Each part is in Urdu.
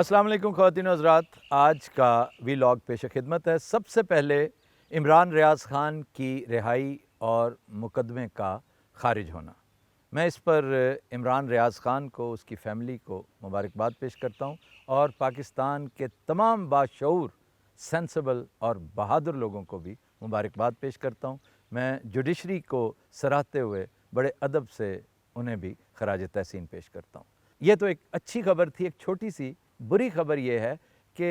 السلام علیکم خواتین و حضرات، آج کا ویلاگ پیش خدمت ہے۔ سب سے پہلے عمران ریاض خان کی رہائی اور مقدمے کا خارج ہونا، میں اس پر عمران ریاض خان کو، اس کی فیملی کو مبارکباد پیش کرتا ہوں اور پاکستان کے تمام باشعور، سینسیبل اور بہادر لوگوں کو بھی مبارکباد پیش کرتا ہوں۔ میں جوڈیشری کو سراہتے ہوئے بڑے ادب سے انہیں بھی خراج تحسین پیش کرتا ہوں۔ یہ تو ایک اچھی خبر تھی۔ ایک چھوٹی سی بری خبر یہ ہے کہ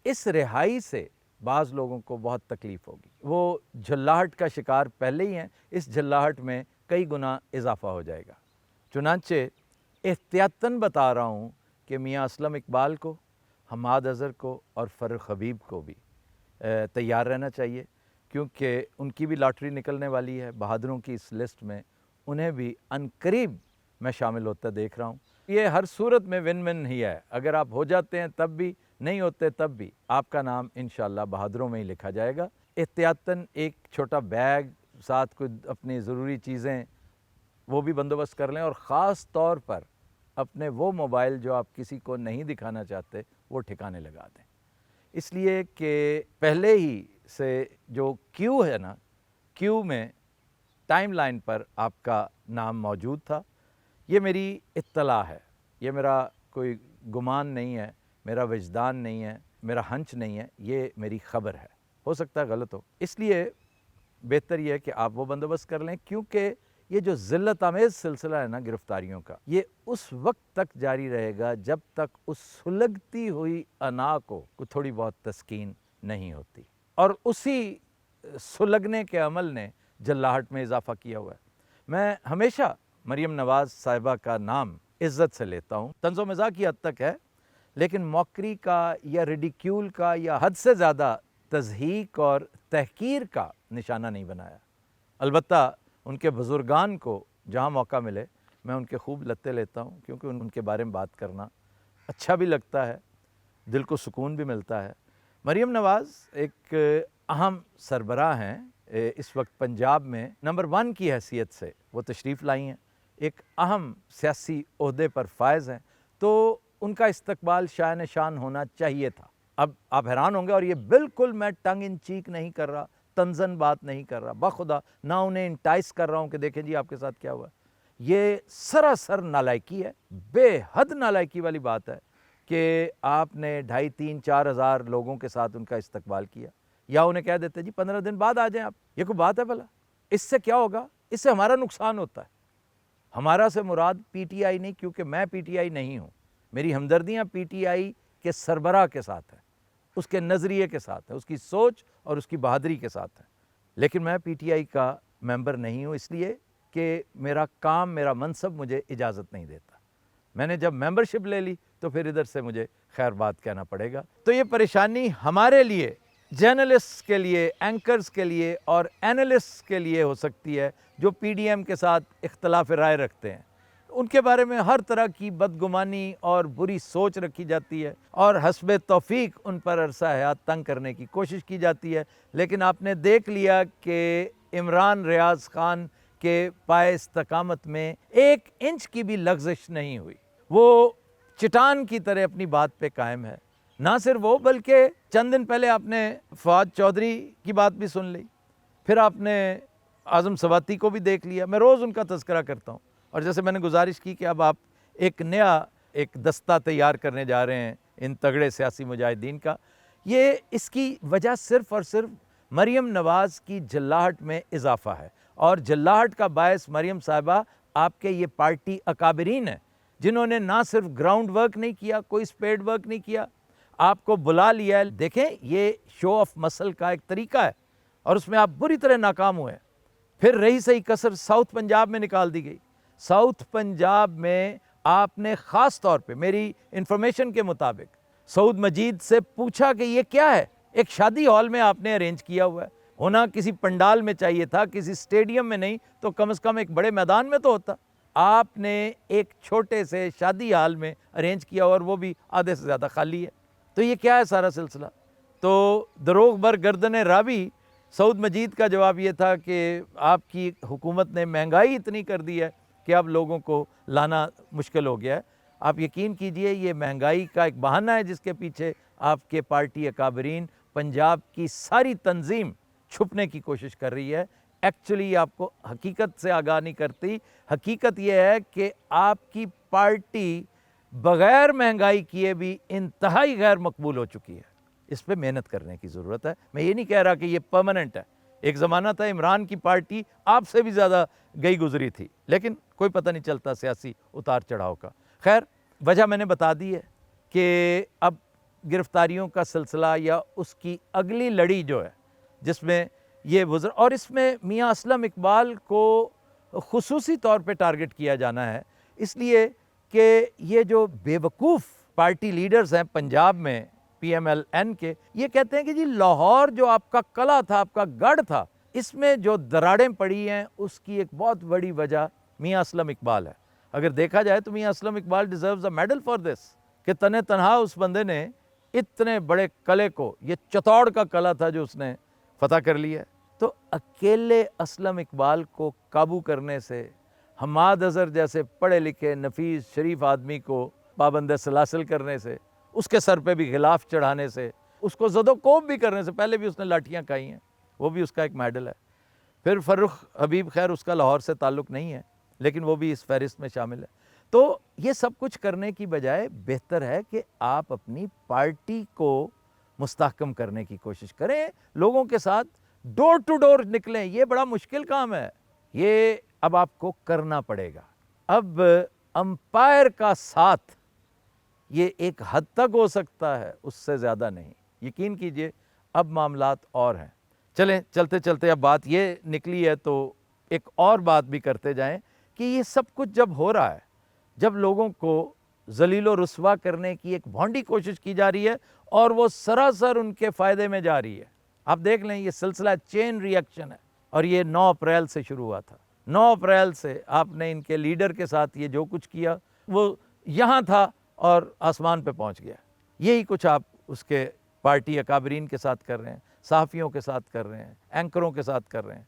اس رہائی سے بعض لوگوں کو بہت تکلیف ہوگی۔ وہ جھلاہٹ کا شکار پہلے ہی ہیں، اس جھلاہٹ میں کئی گنا اضافہ ہو جائے گا۔ چنانچہ احتیاطاً بتا رہا ہوں کہ میاں اسلم اقبال کو، حماد اظہر کو اور فرخ حبیب کو بھی تیار رہنا چاہیے، کیونکہ ان کی بھی لاٹری نکلنے والی ہے۔ بہادروں کی اس لسٹ میں انہیں بھی عنقریب میں شامل ہوتا دیکھ رہا ہوں۔ یہ ہر صورت میں ون ون ہی ہے، اگر آپ ہو جاتے ہیں تب بھی، نہیں ہوتے تب بھی، آپ کا نام انشاءاللہ بہادروں میں ہی لکھا جائے گا۔ احتیاطاً ایک چھوٹا بیگ ساتھ کچھ اپنی ضروری چیزیں وہ بھی بندوبست کر لیں، اور خاص طور پر اپنے وہ موبائل جو آپ کسی کو نہیں دکھانا چاہتے وہ ٹھکانے لگا دیں، اس لیے کہ پہلے ہی سے جو کیو ہے نا، کیو میں ٹائم لائن پر آپ کا نام موجود تھا۔ یہ میری اطلاع ہے، یہ میرا کوئی گمان نہیں ہے، میرا وجدان نہیں ہے، میرا ہنچ نہیں ہے، یہ میری خبر ہے۔ ہو سکتا ہے غلط ہو، اس لیے بہتر یہ ہے کہ آپ وہ بندوبست کر لیں، کیونکہ یہ جو ذلت آمیز سلسلہ ہے نا گرفتاریوں کا، یہ اس وقت تک جاری رہے گا جب تک اس سلگتی ہوئی انا کو تھوڑی بہت تسکین نہیں ہوتی، اور اسی سلگنے کے عمل نے جلاہٹ میں اضافہ کیا ہوا ہے۔ میں ہمیشہ مریم نواز صاحبہ کا نام عزت سے لیتا ہوں، طنز و مزاح کی حد تک ہے، لیکن موکری کا یا ریڈیکیول کا یا حد سے زیادہ تضحیک اور تحقیر کا نشانہ نہیں بنایا۔ البتہ ان کے بزرگان کو جہاں موقع ملے میں ان کے خوب لتے لیتا ہوں، کیونکہ ان کے بارے میں بات کرنا اچھا بھی لگتا ہے، دل کو سکون بھی ملتا ہے۔ مریم نواز ایک اہم سربراہ ہیں، اس وقت پنجاب میں نمبر 1 کی حیثیت سے وہ تشریف لائی ہیں، ایک اہم سیاسی عہدے پر فائز ہیں، تو ان کا استقبال شائن شان ہونا چاہیے تھا۔ اب آپ حیران ہوں گے، اور یہ بالکل میں ٹنگ ان چیک نہیں کر رہا، طنزاً بات نہیں کر رہا، بخدا نہ انہیں انٹائس کر رہا ہوں کہ دیکھیں جی آپ کے ساتھ کیا ہوا ہے۔ یہ سراسر نالائکی ہے، بے حد نالائکی والی بات ہے کہ آپ نے 2,500-3,000 4,000 لوگوں کے ساتھ ان کا استقبال کیا، یا انہیں کہہ دیتے جی 15 دن بعد آ جائیں آپ۔ یہ کوئی بات ہے بھلا؟ اس سے کیا ہوگا؟ اس سے ہمارا نقصان ہوتا ہے۔ ہمارا سے مراد پی ٹی آئی نہیں، کیونکہ میں پی ٹی آئی نہیں ہوں، میری ہمدردیاں پی ٹی آئی کے سربراہ کے ساتھ ہیں، اس کے نظریے کے ساتھ ہے، اس کی سوچ اور اس کی بہادری کے ساتھ ہے، لیکن میں پی ٹی آئی کا ممبر نہیں ہوں، اس لیے کہ میرا کام، میرا منصب مجھے اجازت نہیں دیتا۔ میں نے جب ممبرشپ لے لی تو پھر ادھر سے مجھے خیر بات کہنا پڑے گا۔ تو یہ پریشانی ہمارے لیے، جرنلسٹ کے لیے، اینکرز کے لیے اور اینالسٹ کے لیے ہو سکتی ہے، جو پی ڈی ایم کے ساتھ اختلاف رائے رکھتے ہیں۔ ان کے بارے میں ہر طرح کی بدگمانی اور بری سوچ رکھی جاتی ہے، اور حسب توفیق ان پر عرصہ حیات تنگ کرنے کی کوشش کی جاتی ہے، لیکن آپ نے دیکھ لیا کہ عمران ریاض خان کے پائے استقامت میں 1 انچ کی بھی لغزش نہیں ہوئی۔ وہ چٹان کی طرح اپنی بات پہ قائم ہے۔ نہ صرف وہ، بلکہ چند دن پہلے آپ نے فواد چودھری کی بات بھی سن لی، پھر آپ نے اعظم سواتی کو بھی دیکھ لیا۔ میں روز ان کا تذکرہ کرتا ہوں، اور جیسے میں نے گزارش کی کہ اب آپ ایک نیا دستہ تیار کرنے جا رہے ہیں ان تگڑے سیاسی مجاہدین کا، یہ اس کی وجہ صرف اور صرف مریم نواز کی جلاہٹ میں اضافہ ہے، اور جلاہٹ کا باعث مریم صاحبہ آپ کے یہ پارٹی اکابرین ہیں، جنہوں نے نہ صرف گراؤنڈ ورک نہیں کیا، کوئی سپیڈ ورک نہیں کیا، آپ کو بلا لیا ہے۔ دیکھیں، یہ شو آف مسل کا ایک طریقہ ہے، اور اس میں آپ بری طرح ناکام ہوئے۔ پھر رہی صحیح کسر ساؤتھ پنجاب میں نکال دی گئی۔ ساؤتھ پنجاب میں آپ نے خاص طور پہ میری انفارمیشن کے مطابق سعود مجید سے پوچھا کہ یہ کیا ہے؟ ایک شادی ہال میں آپ نے ارینج کیا ہوا ہے، ہونا کسی پنڈال میں چاہیے تھا، کسی سٹیڈیم میں نہیں تو کم از کم ایک بڑے میدان میں تو ہوتا۔ آپ نے ایک چھوٹے سے شادی ہال میں ارینج کیا، اور وہ بھی آدھے سے زیادہ خالی ہے۔ تو یہ کیا ہے سارا سلسلہ؟ تو دروغ بر گردن راوی سعود مجید کا جواب یہ تھا کہ آپ کی حکومت نے مہنگائی اتنی کر دی ہے کہ اب لوگوں کو لانا مشکل ہو گیا ہے۔ آپ یقین کیجئے یہ مہنگائی کا ایک بہانہ ہے جس کے پیچھے آپ کے پارٹی اکابرین، پنجاب کی ساری تنظیم چھپنے کی کوشش کر رہی ہے۔ ایکچولی آپ کو حقیقت سے آگاہ نہیں کرتی۔ حقیقت یہ ہے کہ آپ کی پارٹی بغیر مہنگائی کیے بھی انتہائی غیر مقبول ہو چکی ہے۔ اس پہ محنت کرنے کی ضرورت ہے۔ میں یہ نہیں کہہ رہا کہ یہ پرماننٹ ہے۔ ایک زمانہ تھا عمران کی پارٹی آپ سے بھی زیادہ گئی گزری تھی، لیکن کوئی پتہ نہیں چلتا سیاسی اتار چڑھاؤ کا۔ خیر، وجہ میں نے بتا دی ہے کہ اب گرفتاریوں کا سلسلہ یا اس کی اگلی لڑی جو ہے جس میں یہ اور اس میں میاں اسلم اقبال کو خصوصی طور پہ ٹارگٹ کیا جانا ہے، اس لیے کہ یہ جو بے وقوف پارٹی لیڈرز ہیں پنجاب میں پی ایم ایل این کے، یہ کہتے ہیں کہ جی لاہور جو آپ کا قلعہ تھا، آپ کا گڑھ تھا، اس میں جو دراڑیں پڑی ہیں اس کی ایک بہت بڑی وجہ میاں اسلم اقبال ہے۔ اگر دیکھا جائے تو Mian Aslam Iqbal deserves a medal for this, کہ تنہ تنہا اس بندے نے اتنے بڑے قلعے کو، یہ چتوڑ کا قلعہ تھا جو اس نے فتح کر لیا ہے، تو اکیلے اسلم اقبال کو قابو کرنے سے حماد اظہر جیسے پڑھے لکھے نفیس شریف آدمی کو پابند سلاسل کرنے سے، اس کے سر پہ بھی غلاف چڑھانے سے، اس کو زد و کوب بھی کرنے سے، پہلے بھی اس نے لاٹھیاں کھائی ہیں، وہ بھی اس کا ایک میڈل ہے۔ پھر فرخ حبیب، خیر اس کا لاہور سے تعلق نہیں ہے لیکن وہ بھی اس فہرست میں شامل ہے۔ تو یہ سب کچھ کرنے کی بجائے بہتر ہے کہ آپ اپنی پارٹی کو مستحکم کرنے کی کوشش کریں، لوگوں کے ساتھ ڈور ٹو ڈور نکلیں۔ یہ بڑا مشکل کام ہے، یہ اب آپ کو کرنا پڑے گا۔ اب امپائر کا ساتھ یہ ایک حد تک ہو سکتا ہے، اس سے زیادہ نہیں۔ یقین کیجئے اب معاملات اور ہیں۔ چلیں چلتے چلتے اب بات یہ نکلی ہے تو ایک اور بات بھی کرتے جائیں کہ یہ سب کچھ جب ہو رہا ہے، جب لوگوں کو ذلیل و رسوا کرنے کی ایک بھونڈی کوشش کی جا رہی ہے اور وہ سراسر ان کے فائدے میں جا رہی ہے۔ آپ دیکھ لیں، یہ سلسلہ چین ری ایکشن ہے اور یہ 9 اپریل سے شروع ہوا تھا۔ 9 اپریل سے آپ نے ان کے لیڈر کے ساتھ یہ جو کچھ کیا وہ یہاں تھا اور آسمان پہ پہنچ گیا۔ یہی کچھ آپ اس کے پارٹی اکابرین کے ساتھ کر رہے ہیں، صحافیوں کے ساتھ کر رہے ہیں، اینکروں کے ساتھ کر رہے ہیں۔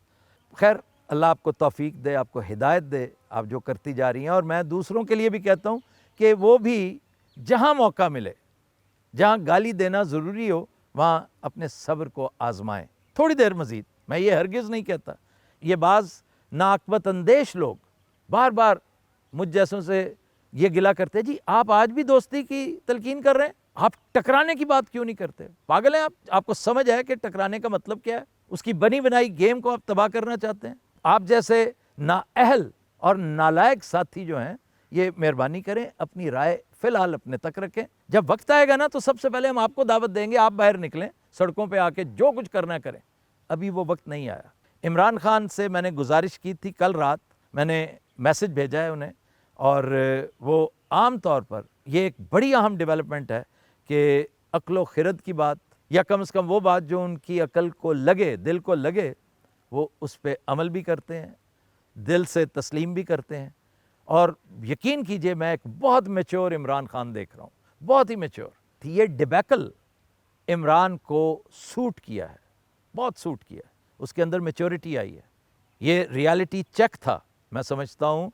خیر، اللہ آپ کو توفیق دے، آپ کو ہدایت دے، آپ جو کرتی جا رہی ہیں۔ اور میں دوسروں کے لیے بھی کہتا ہوں کہ وہ بھی جہاں موقع ملے، جہاں گالی دینا ضروری ہو، وہاں اپنے صبر کو آزمائیں تھوڑی دیر مزید۔ میں یہ ہرگز نہیں کہتا، یہ بعض ناعاقبت اندیش لوگ بار بار مجھ جیسوں سے یہ گلا کرتے جی آپ آج بھی دوستی کی تلقین کر رہے ہیں، آپ ٹکرانے کی بات کیوں نہیں کرتے؟ پاگل ہیں آپ کو سمجھ ہے کہ ٹکرانے کا مطلب کیا ہے؟ اس کی بنی بنائی گیم کو آپ تباہ کرنا چاہتے ہیں؟ آپ جیسے نااہل اور نالائق ساتھی جو ہیں، یہ مہربانی کریں اپنی رائے فی الحال اپنے تک رکھیں۔ جب وقت آئے گا نا تو سب سے پہلے ہم آپ کو دعوت دیں گے، آپ باہر نکلیں، سڑکوں پہ آ کے جو کچھ کرنا کریں۔ ابھی وہ وقت نہیں آیا۔ عمران خان سے میں نے گزارش کی تھی، کل رات میں نے میسج بھیجا ہے انہیں، اور وہ عام طور پر یہ ایک بڑی اہم ڈیولپمنٹ ہے کہ عقل و خرد کی بات، یا کم از کم وہ بات جو ان کی عقل کو لگے، دل کو لگے، وہ اس پہ عمل بھی کرتے ہیں، دل سے تسلیم بھی کرتے ہیں۔ اور یقین کیجئے میں ایک بہت میچور عمران خان دیکھ رہا ہوں، بہت ہی میچور۔ یہ ڈیبیکل عمران کو سوٹ کیا ہے، بہت سوٹ کیا ہے، اس کے اندر میچورٹی آئی ہے۔ یہ ریالٹی چیک تھا، میں سمجھتا ہوں۔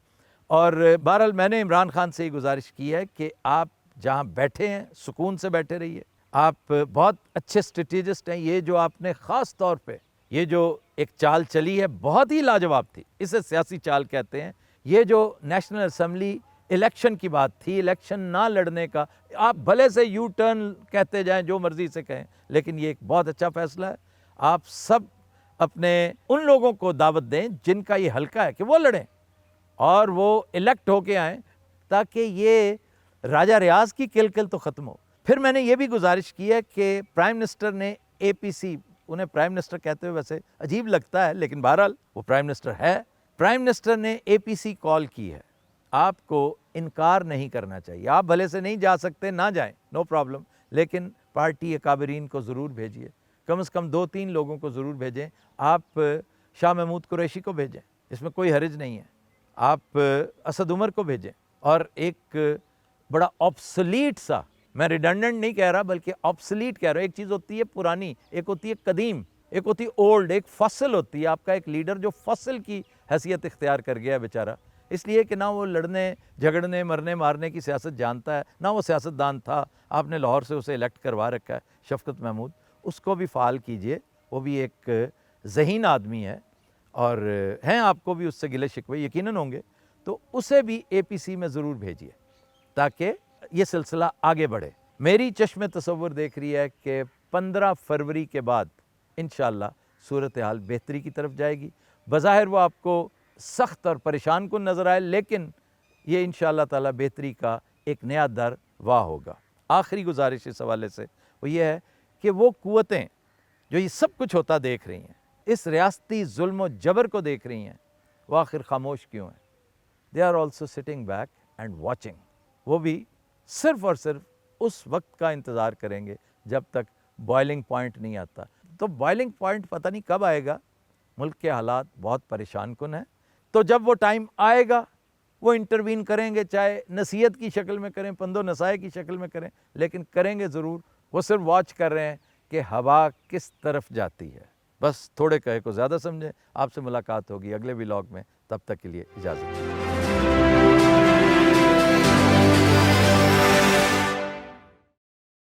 اور بہرحال میں نے عمران خان سے یہ گزارش کی ہے کہ آپ جہاں بیٹھے ہیں سکون سے بیٹھے رہیے۔ آپ بہت اچھے اسٹریٹجسٹ ہیں۔ یہ جو آپ نے خاص طور پہ یہ جو ایک چال چلی ہے بہت ہی لاجواب تھی، اسے سیاسی چال کہتے ہیں۔ یہ جو نیشنل اسمبلی الیکشن کی بات تھی، الیکشن نہ لڑنے کا، آپ بھلے سے یو ٹرن کہتے جائیں، جو مرضی سے کہیں، لیکن یہ ایک بہت اچھا فیصلہ ہے۔ آپ سب اپنے ان لوگوں کو دعوت دیں جن کا یہ حلقہ ہے کہ وہ لڑیں اور وہ الیکٹ ہو کے آئیں، تاکہ یہ راجہ ریاض کی کل تو ختم ہو۔ پھر میں نے یہ بھی گزارش کی ہے کہ پرائم منسٹر نے اے پی سی، انہیں پرائم منسٹر کہتے ہوئے ویسے عجیب لگتا ہے لیکن بہرحال وہ پرائم منسٹر ہے، پرائم منسٹر نے اے پی سی کال کی ہے۔ آپ کو انکار نہیں کرنا چاہیے۔ آپ بھلے سے نہیں جا سکتے، نہ جائیں، نو پرابلم، لیکن پارٹی اکابرین کو ضرور بھیجیے، کم از کم 2-3 لوگوں کو ضرور بھیجیں۔ آپ شاہ محمود قریشی کو بھیجیں، اس میں کوئی حرج نہیں ہے۔ آپ اسد عمر کو بھیجیں، اور ایک بڑا آبسلیٹ سا، میں ریڈنڈنٹ نہیں کہہ رہا بلکہ آبسلیٹ کہہ رہا ہوں، ایک چیز ہوتی ہے پرانی، ایک ہوتی ہے قدیم، ایک ہوتی ہے اولڈ، ایک فصل ہوتی ہے۔ آپ کا ایک لیڈر جو فصل کی حیثیت اختیار کر گیا ہے بیچارہ، اس لیے کہ نہ وہ لڑنے جھگڑنے مرنے مارنے کی سیاست جانتا ہے، نہ وہ سیاستدان تھا. آپ نے لاہور سے اسے الیکٹ کروا رکھا ہے شفقت محمود، اس کو بھی فعال کیجئے. وہ بھی ایک ذہین آدمی ہے اور ہیں آپ کو بھی اس سے گلے شکوے یقیناً ہوں گے، تو اسے بھی اے پی سی میں ضرور بھیجیے تاکہ یہ سلسلہ آگے بڑھے. میری چشم تصور دیکھ رہی ہے کہ 15 فروری کے بعد انشاءاللہ صورتحال بہتری کی طرف جائے گی. بظاہر وہ آپ کو سخت اور پریشان کن نظر آئے، لیکن یہ انشاءاللہ تعالی بہتری کا ایک نیا در واہ ہوگا. آخری گزارش اس حوالے سے وہ یہ ہے کہ وہ قوتیں جو یہ سب کچھ ہوتا دیکھ رہی ہیں، اس ریاستی ظلم و جبر کو دیکھ رہی ہیں، وہ آخر خاموش کیوں ہیں؟ They are also sitting back and watching. وہ بھی صرف اور صرف اس وقت کا انتظار کریں گے جب تک بوائلنگ پوائنٹ نہیں آتا. تو بوائلنگ پوائنٹ پتہ نہیں کب آئے گا، ملک کے حالات بہت پریشان کن ہیں. تو جب وہ ٹائم آئے گا وہ انٹروین کریں گے، چاہے نصیحت کی شکل میں کریں، پند و نصائح کی شکل میں کریں، لیکن کریں گے ضرور. وہ صرف واچ کر رہے ہیں کہ ہوا کس طرف جاتی ہے. بس تھوڑے کہے کو زیادہ سمجھیں. آپ سے ملاقات ہوگی اگلے ولاگ میں، تب تک کے لیے اجازت.